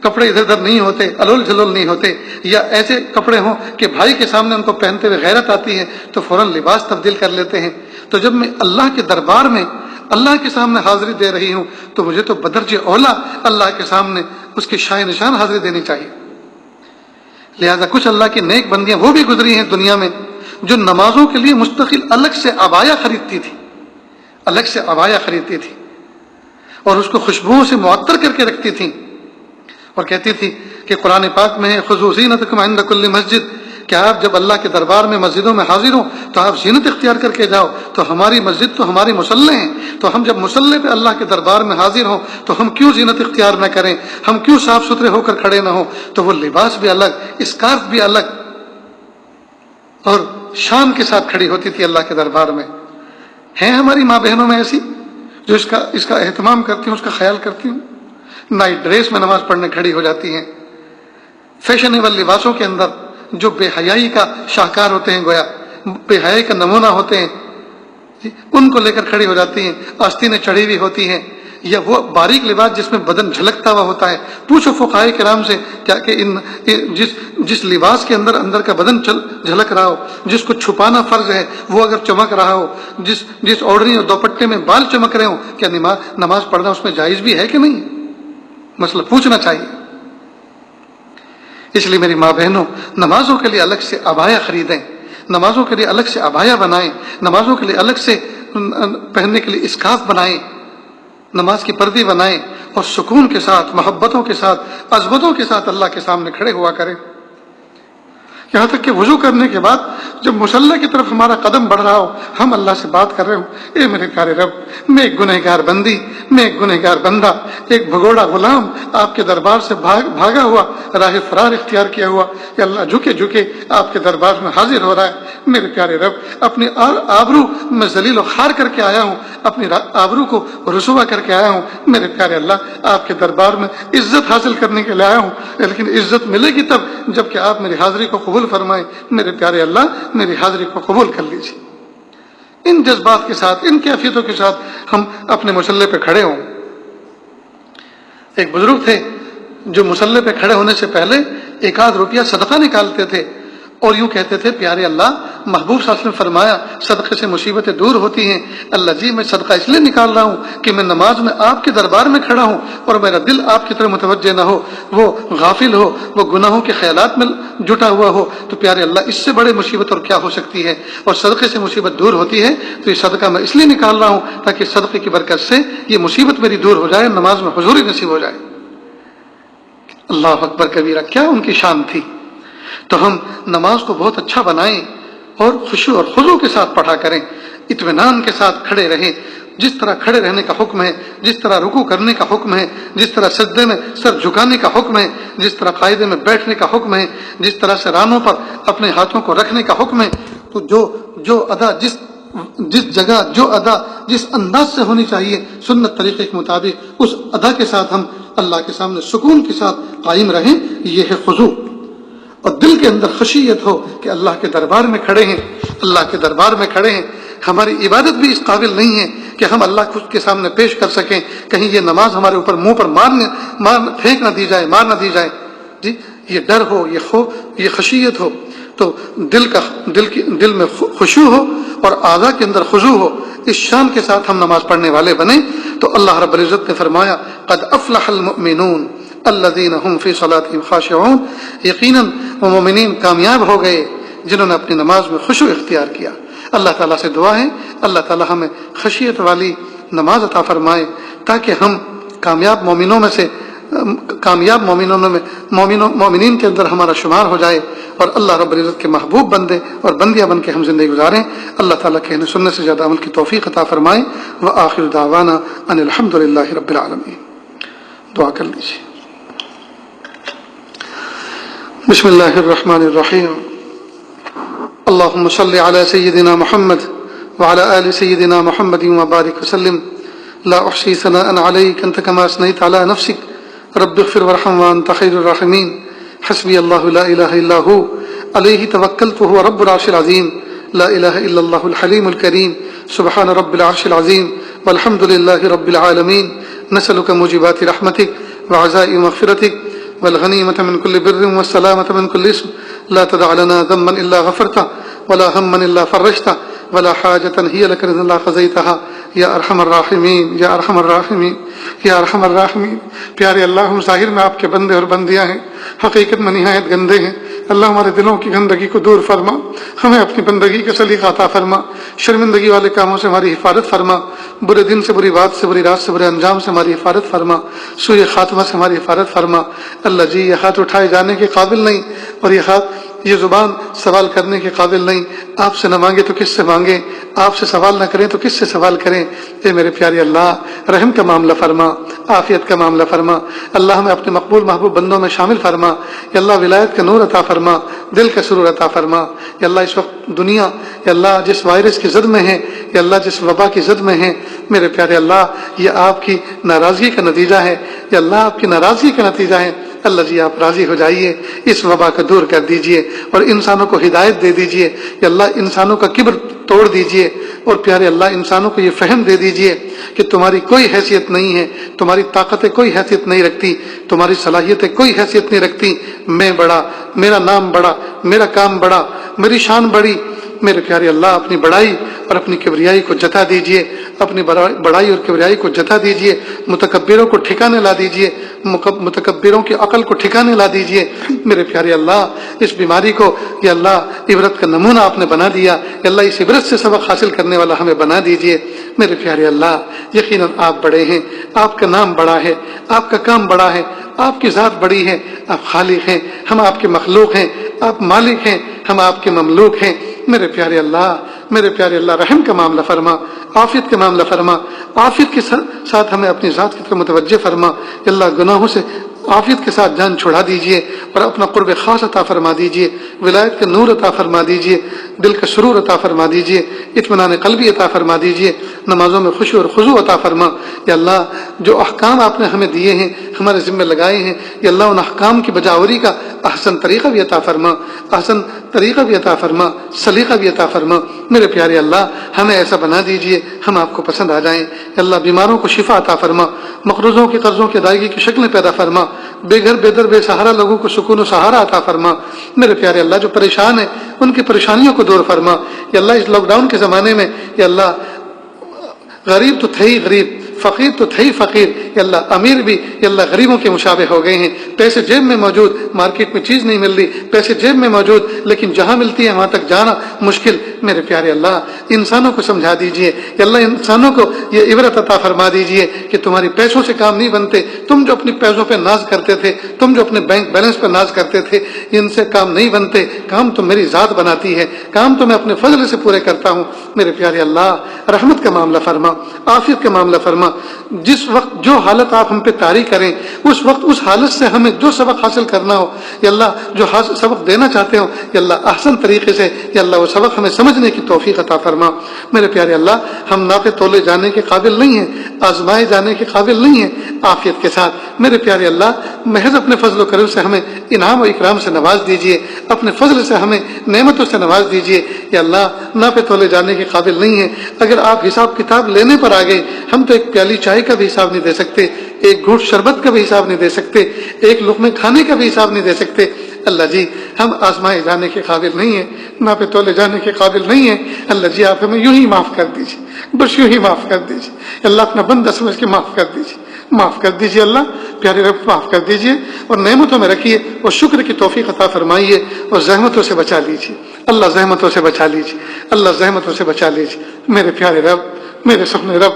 کپڑے ادھر ادھر نہیں ہوتے، الول جھلول نہیں ہوتے، یا ایسے کپڑے ہوں کہ بھائی کے سامنے ان کو پہنتے ہوئے غیرت آتی ہے تو فوراً لباس تبدیل کر لیتے ہیں. تو جب میں اللہ کے دربار میں اللہ کے سامنے حاضری دے رہی ہوں تو مجھے تو بدرجہ اولا اللہ کے سامنے اس کی شائن نشان حاضری دینی چاہیے. لہذا کچھ اللہ کی نیک بندیاں وہ بھی گزری ہیں دنیا میں جو نمازوں کے لیے مستقل الگ سے عبایا خریدتی تھی، الگ سے عبایا خریدتی تھی اور اس کو خوشبوؤں سے معطر کر کے رکھتی تھیں اور کہتی تھی کہ قرآن پاک میں ہے خذوا زینتکم عند کل مسجد، کہ آپ جب اللہ کے دربار میں مسجدوں میں حاضر ہوں تو آپ زینت اختیار کر کے جاؤ. تو ہماری مسجد تو ہماری مصلی ہیں، تو ہم جب مصلی پہ اللہ کے دربار میں حاضر ہوں تو ہم کیوں زینت اختیار نہ کریں، ہم کیوں صاف ستھرے ہو کر کھڑے نہ ہوں. تو وہ لباس بھی الگ، اسکارف بھی الگ اور شان کے ساتھ کھڑی ہوتی تھی اللہ کے دربار میں. ہیں ہماری ماں بہنوں میں ایسی جو اس کا اہتمام کرتی ہوں، اس کا خیال کرتی ہوں، نائٹ ڈریس میں نماز پڑھنے کھڑی ہو جاتی ہیں، فیشنیبل لباسوں کے اندر جو بے حیائی کا شاہکار ہوتے ہیں، گویا بے حیائی کا نمونہ ہوتے ہیں، ان کو لے کر کھڑی ہو جاتی ہیں، آستینیں چڑھی ہوئی ہوتی ہیں، یا وہ باریک لباس جس میں بدن جھلکتا ہوا ہوتا ہے. پوچھو فقہائے کرام سے کیا کہ جس لباس کے اندر کا بدن جھلک رہا ہو، جس کو چھپانا فرض ہے، وہ اگر چمک رہا ہو، جس اوڑھنی اور دوپٹے میں بال چمک رہے ہوں، کیا نماز پڑھنا اس میں جائز بھی ہے کہ نہیں؟ مسئلہ پوچھنا چاہیے. اس لیے میری ماں بہنوں نمازوں کے لیے الگ سے عبایا خریدیں، نمازوں کے لیے الگ سے عبایا بنائیں، نمازوں کے لیے الگ سے پہننے کے لیے اسکارف بنائیں، نماز کی پردی بنائیں اور سکون کے ساتھ، محبتوں کے ساتھ، عظمتوں کے ساتھ اللہ کے سامنے کھڑے ہوا کریں. یہاں تک کہ وضو کرنے کے بعد جب مصلی کی طرف ہمارا قدم بڑھ رہا ہو، ہم اللہ سے بات کر رہے ہوں، اے میرے پیارے رب، میں ایک گنہگار بندی، میں ایک گنہگار بندہ، ایک بھگوڑا غلام آپ کے دربار سے بھاگا ہوا، راہ فرار اختیار کیا ہوا، یا اللہ جھکے جھکے آپ کے دربار میں حاضر ہو رہا ہے. میرے پیارے رب اپنی آبرو میں ذلیل و خوار کر کے آیا ہوں، اپنی آبرو کو رسوا کر کے آیا ہوں. میرے پیارے اللہ آپ کے دربار میں عزت حاصل کرنے کے لیے آیا ہوں، لیکن عزت ملے گی تب جب کہ آپ میری حاضری کو قبول فرمائیں. میرے پیارے اللہ میری حاضری کو قبول کر لیجیے. ان جذبات کے ساتھ، ان کیفیتوں کے ساتھ ہم اپنے مصلی پہ کھڑے ہوں. ایک بزرگ تھے جو مصلی پہ کھڑے ہونے سے پہلے 1 روپیہ صدقہ نکالتے تھے اور یوں کہتے تھے پیارے اللہ محبوب صلی اللہ علیہ وسلم فرمایا صدقے سے مصیبتیں دور ہوتی ہیں. اللہ جی میں صدقہ اس لیے نکال رہا ہوں کہ میں نماز میں آپ کے دربار میں کھڑا ہوں اور میرا دل آپ کی طرف متوجہ نہ ہو، وہ غافل ہو، وہ گناہوں کے خیالات میں جٹا ہوا ہو. تو پیارے اللہ اس سے بڑے مصیبت اور کیا ہو سکتی ہے، اور صدقے سے مصیبت دور ہوتی ہے. تو یہ صدقہ میں اس لیے نکال رہا ہوں تاکہ صدقے کی برکت سے یہ مصیبت میری دور ہو جائے، نماز میں حضوری نصیب ہو جائے. اللہ اکبر کبیرہ، کیا ان کی شان تھی. تو ہم نماز کو بہت اچھا بنائیں اور خشوع اور خضوع کے ساتھ پڑھا کریں. اطمینان کے ساتھ کھڑے رہیں، جس طرح کھڑے رہنے کا حکم ہے، جس طرح رکوع کرنے کا حکم ہے، جس طرح سجدے میں سر جھکانے کا حکم ہے، جس طرح قاعدے میں بیٹھنے کا حکم ہے، جس طرح سے رانوں پر اپنے ہاتھوں کو رکھنے کا حکم ہے، تو جو ادا جس جگہ جو ادا جس انداز سے ہونی چاہیے سنت طریقے کے مطابق، اس ادا کے ساتھ ہم اللہ کے سامنے سکون کے ساتھ قائم رہیں، یہ ہے خضوع۔ اور دل کے اندر خشیت ہو کہ اللہ کے دربار میں کھڑے ہیں، اللہ کے دربار میں کھڑے ہیں، ہماری عبادت بھی اس قابل نہیں ہے کہ ہم اللہ خود کے سامنے پیش کر سکیں، کہیں یہ نماز ہمارے اوپر منہ پر پھینک نہ دی جائے، مار نہ دی جائے، جی یہ ڈر ہو، یہ خوف، یہ خشیت ہو، تو دل میں خشوع ہو اور اعضاء کے اندر خضوع ہو، اس شان کے ساتھ ہم نماز پڑھنے والے بنیں، تو اللہ رب العزت نے فرمایا قد افلح المؤمنون الذین هم فی صلاتهم خاشعون، یقیناً وہ مومنین کامیاب ہو گئے جنہوں نے اپنی نماز میں خشوع اختیار کیا۔ اللہ تعالیٰ سے دعا ہے اللہ تعالیٰ ہمیں خشیت والی نماز عطا فرمائے تاکہ ہم کامیاب مومنوں میں سے مومنین کے اندر ہمارا شمار ہو جائے اور اللہ رب العزت کے محبوب بندے اور بندیاں بن کے ہم زندگی گزاریں۔ اللہ تعالیٰ کہنے سننے سے زیادہ عمل کی توفیق عطا فرمائے۔ وآخر دعوانا ان الحمد للہ رب العالمین۔ دعا کر لیجیے۔ بسم اللہ الرحمن الرحیم۔ اللهم صل على سيدنا محمد وعلى آل سيدنا محمد وبارك وسلم لا أحصي ثناء عليك أنت كما أثنيت على نفسك رب اغفر وارحم وأنت خير الراحمين حسبي الله لا إله إلا هو عليه توكلت وهو رب العرش العظيم لا إله إلا الله الحليم الكريم سبحان رب العرش العظيم والحمد لله رب العالمين نسألك موجبات رحمتك وعزائم مغفرتك والغنيمة من كل بر والسلامة من كل اسم لا تدع لنا ذنبا إلا غفرته ولا هما إلا فرجته ولا حاجة هي لك رضا الله قضيتها یا ارحم الراحمین یا ارحم الراحمین یا ارحم الراحمین۔ پیارے اللہ، ہم ظاہر میں آپ کے بندے اور بندیاں ہیں، حقیقت میں نہایت گندے ہیں۔ اللہ ہمارے دلوں کی گندگی کو دور فرما، ہمیں اپنی بندگی کا سلیقہ عطا فرما، شرمندگی والے کاموں سے ہماری حفاظت فرما، برے دن سے، بری بات سے، بری رات سے، برے انجام سے ہماری حفاظت فرما، سوء خاتمہ سے ہماری حفاظت فرما۔ اللہ جی یہ ہاتھ اٹھائے جانے کے قابل نہیں اور یہ زبان سوال کرنے کے قابل نہیں، آپ سے نہ مانگے تو کس سے مانگیں، آپ سے سوال نہ کریں تو کس سے سوال کریں۔ اے میرے پیارے اللہ، رحم کا معاملہ فرما، عافیت کا معاملہ فرما، اللہ ہمیں اپنے مقبول محبوب بندوں میں شامل فرما۔ یا اللہ ولایت کا نور عطا فرما، دل کا سرور عطا فرما۔ یا اللہ اس وقت دنیا یا اللہ جس وائرس کی زد میں ہے، یا اللہ جس وبا کی زد میں ہے، میرے پیارے اللہ یہ آپ کی ناراضگی کا نتیجہ ہے، یا اللہ آپ کی ناراضگی کا نتیجہ ہے۔ اللہ جی آپ راضی ہو جائیے، اس وبا کو دور کر دیجئے اور انسانوں کو ہدایت دے دیجئے۔ یا اللہ انسانوں کا کبر توڑ دیجئے اور پیارے اللہ انسانوں کو یہ فہم دے دیجئے کہ تمہاری کوئی حیثیت نہیں ہے، تمہاری طاقتیں کوئی حیثیت نہیں رکھتی، تمہاری صلاحیتیں کوئی حیثیت نہیں رکھتی۔ میں بڑا، میرا نام بڑا، میرا کام بڑا، میری شان بڑی۔ میرے پیارے اللہ اپنی بڑائی اور اپنی کبریائی کو جتا دیجئے، اپنی بڑائی اور کبریائی کو جتا دیجئے، متکبروں کو ٹھکانے لا دیجئے، متکبروں کی عقل کو ٹھکانے لا دیجئے۔ میرے پیارے اللہ اس بیماری کو یا اللہ عبرت کا نمونہ آپ نے بنا دیا، یا اللہ اس عبرت سے سبق حاصل کرنے والا ہمیں بنا دیجئے۔ میرے پیارے اللہ یقیناً آپ بڑے ہیں، آپ کا نام بڑا ہے، آپ کا کام بڑا ہے، آپ کی ذات بڑی ہے، آپ خالق ہیں، ہم آپ کے مخلوق ہیں، آپ مالک ہیں، ہم آپ کے مملوک ہیں۔ میرے پیارے اللہ رحم کا معاملہ فرما، عافیت کا معاملہ فرما، عافیت کے ساتھ ہمیں اپنی ذات کی طرف متوجہ فرما۔ اللہ گناہوں سے عافیت کے ساتھ جان چھڑا دیجئے اور اپنا قرب خاص عطا فرما دیجئے، ولایت کا نور عطا فرما دیجئے، دل کا سرور عطا فرما دیجئے، اطمینان قلبی عطا فرما دیجئے، نمازوں میں خوشی اور خضوع عطا فرما۔ یا اللہ جو احکام آپ نے ہمیں دیے ہیں، ہمارے ذمہ لگائے ہیں، یا اللہ ان احکام کی بجاوری کا احسن طریقہ بھی عطا فرما، احسن طریقہ بھی عطا فرما، سلیقہ بھی عطا فرما۔ میرے پیارے اللہ ہمیں ایسا بنا دیجئے ہم آپ کو پسند آ جائیں۔ یا اللہ بیماروں کو شفا عطا فرما، مقروضوں کی قرضوں کی ادائیگی کی شکلیں پیدا فرما، بے گھر بے در بے سہارا لوگوں کو سکون و سہارا عطا فرما۔ میرے پیارے اللہ جو پریشان ہیں ان کی پریشانیوں کو دور فرما۔ یا اللہ اس لاک ڈاؤن کے زمانے میں یا اللہ غریب تو تھے ہی غریب، فقیر تو تھے ہی فقیر، یا اللہ امیر بھی یا اللہ غریبوں کے مشابہ ہو گئے ہیں۔ پیسے جیب میں موجود، مارکیٹ میں چیز نہیں مل رہی، پیسے جیب میں موجود لیکن جہاں ملتی ہے وہاں تک جانا مشکل، میرے پیارے اللہ انسانوں کو سمجھا دیجئے کہ اللہ انسانوں کو یہ عبرت عطا فرما دیجئے کہ تمہاری پیسوں سے کام نہیں بنتے، تم جو اپنی پیسوں پہ ناز کرتے تھے، تم جو اپنے بینک بیلنس پہ ناز کرتے تھے، ان سے کام نہیں بنتے، کام تو میری ذات بناتی ہے، کام تو میں اپنے فضل سے پورے کرتا ہوں۔ میرے پیارے اللہ رحمت کا معاملہ فرما، عافیت کا معاملہ فرما، جس وقت جو حالت آپ ہم پہ طاری کریں اس وقت اس حالت سے ہمیں جو سبق حاصل کرنا ہو یا اللہ جو سبق دینا چاہتے ہو یا اللہ احسن طریقے سے یا اللہ وہ سبق ہمیں سمجھنے کی توفیق عطا فرما۔ میرے پیارے اللہ ہم ناپے تولے جانے کے قابل نہیں ہیں، آزمائے جانے کے قابل نہیں ہیں، عافیت کے ساتھ میرے پیارے اللہ محض اپنے فضل و کرم سے ہمیں انعام و اکرام سے نواز دیجئے، اپنے فضل سے ہمیں نعمتوں سے نواز دیجئے۔ یا اللہ ناپے تولے جانے کے قابل نہیں ہیں، اگر آپ حساب کتاب لینے پر آ گئے ہم تو ایک پیالی چائے کا بھی حساب نہیں دے سکتے، ایک گھونٹ شربت کا بھی حساب نہیں دے سکتے، ایک لقمے کھانے کا بھی حساب نہیں دے سکتے۔ اللہ جی ہم آزمائے جانے کے قابل نہیں ہیں، ناپے تولے جانے کے قابل نہیں ہیں۔ اللہ جی آپ ہمیں یوں ہی معاف کر دیجیے، بس یوں ہی معاف کر دیجیے۔ اللہ اپنا بندہ سمجھ کے معاف کر دیجیے، معاف کر دیجیے، اللہ پیارے رب معاف کر دیجیے اور نعمتوں میں رکھیے اور شکر کی توفیق عطا فرمائیے اور زحمتوں سے بچا لیجیے۔ اللہ زحمتوں سے بچا لیجیے، اللہ زحمتوں سے بچا لیجیے۔ میرے پیارے رب، میرے سپنے رب،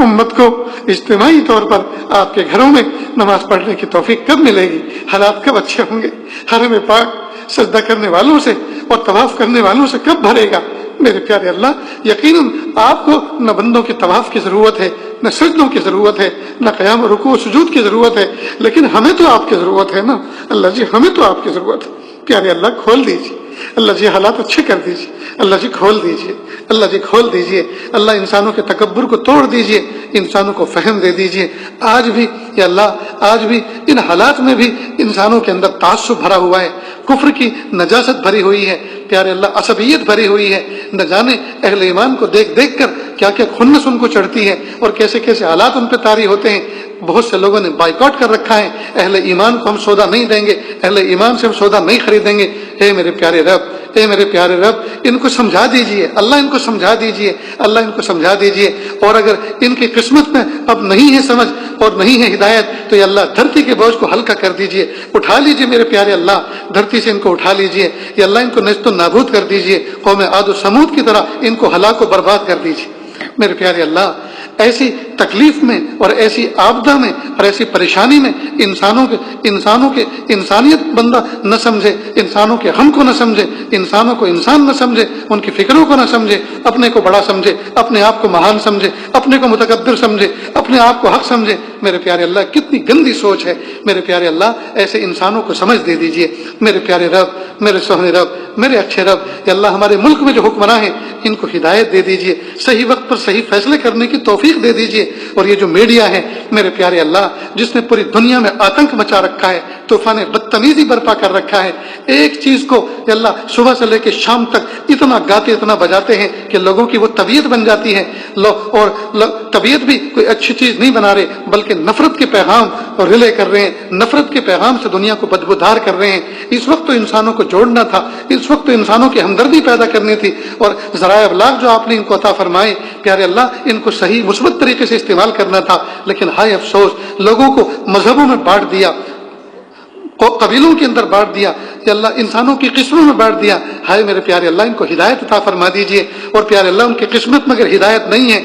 امت کو اجتماعی طور پر آپ کے گھروں میں نماز پڑھنے کی توفیق کب ملے گی؟ حالات کب اچھے ہوں گے؟ حرم پاک سجدہ کرنے والوں سے اور طواف کرنے والوں سے کب بھرے گا؟ میرے پیارے اللہ یقیناً آپ کو نہ بندوں کے طواف کی ضرورت ہے، نہ سجدوں کی ضرورت ہے، نہ قیام و رکوع و سجود کی ضرورت ہے، لیکن ہمیں تو آپ کی ضرورت ہے نا۔ اللہ جی ہمیں تو آپ کی ضرورت ہے، پیارے اللہ کھول دیجیے، اللہ جی حالات اچھے کر دیجیے، اللہ جی کھول دیجیے، اللہ جی کھول دیجیے، اللہ انسانوں کے تکبر کو توڑ دیجیے، انسانوں کو فہم دے دیجیے۔ آج بھی یا اللہ آج بھی ان حالات میں بھی انسانوں کے اندر تعصب بھرا ہوا ہے، کفر کی نجاست بھری ہوئی ہے، پیارے اللہ عصبیت بھری ہوئی ہے، نہ جانے اہل ایمان کو دیکھ دیکھ کر کیا کیا خنس ان کو چڑھتی ہے اور کیسے کیسے حالات ان پہ طاری ہوتے ہیں۔ بہت سے لوگوں نے بائیکاٹ کر رکھا ہے، اہل ایمان کو ہم سودا نہیں دیں گے، اہل ایمان سے ہم سودا نہیں خریدیں گے۔ اے میرے پیارے رب، اے میرے پیارے رب ان کو سمجھا دیجئے، اللہ ان کو سمجھا دیجئے، اللہ ان کو سمجھا دیجئے، اور اگر ان کی قسمت میں اب نہیں ہے سمجھ اور نہیں ہے ہدایت تو یا اللہ دھرتی کے بوجھ کو ہلکا کر دیجئے، اٹھا لیجئے میرے پیارے اللہ، دھرتی سے ان کو اٹھا لیجئے، یا اللہ ان کو نیست و نابود کر دیجئے، قوم عاد و سمود کی طرح ان کو ہلاک و برباد کر دیجئے۔ میرے پیارے اللہ ایسی تکلیف میں اور ایسی آپدہ میں اور ایسی پریشانی میں انسانوں کے انسانیت بندہ نہ سمجھے، انسانوں کے غم کو نہ سمجھے، انسانوں کو انسان نہ سمجھے، ان کی فکروں کو نہ سمجھے، اپنے کو بڑا سمجھے، اپنے آپ کو مہان سمجھے، اپنے کو متکبر سمجھے، اپنے آپ کو حق سمجھے۔ میرے پیارے اللہ کتنی گندی سوچ ہے، میرے پیارے اللہ ایسے انسانوں کو سمجھ دے دیجئے۔ میرے پیارے رب، میرے سوہنے رب، میرے اچھے رب، یا اللہ ہمارے ملک میں جو حکمراں ہیں ان کو ہدایت دے دیجئے، صحیح وقت پر صحیح فیصلے کرنے کی توفیق دے دیجئے۔ اور یہ جو میڈیا ہے میرے پیارے اللہ جس نے پوری دنیا میں آتنک مچا رکھا ہے، طوفان بدتمیزی برپا کر رکھا ہے، ایک چیز کو یا اللہ صبح سے لے کے شام تک اتنا گاتے اتنا بجاتے ہیں کہ لوگوں کی وہ طبیعت بن جاتی ہے، اور طبیعت بھی کوئی اچھی چیز نہیں بنا رہے بلکہ نفرت کے پیغام ریلے کر رہے ہیں، نفرت کے پیغام سے دنیا کو بدبودار کر رہے ہیں۔ اس وقت تو انسانوں کو جوڑنا تھا، اس وقت تو انسانوں کی ہمدردی پیدا کرنی تھی، اور ذرائع ابلاغ جو آپ نے ان کو عطا فرمائے پیارے اللہ ان کو صحیح مثبت طریقے سے استعمال کرنا تھا، لیکن ہائے افسوس لوگوں کو مذہبوں میں بانٹ دیا، قبیلوں کے اندر بانٹ دیا، یا اللہ انسانوں کی قسموں میں بانٹ دیا۔ ہائے میرے پیارے اللہ ان کو ہدایت عطا فرما دیجئے، اور پیارے اللہ ان کی قسمت میں اگر ہدایت نہیں ہے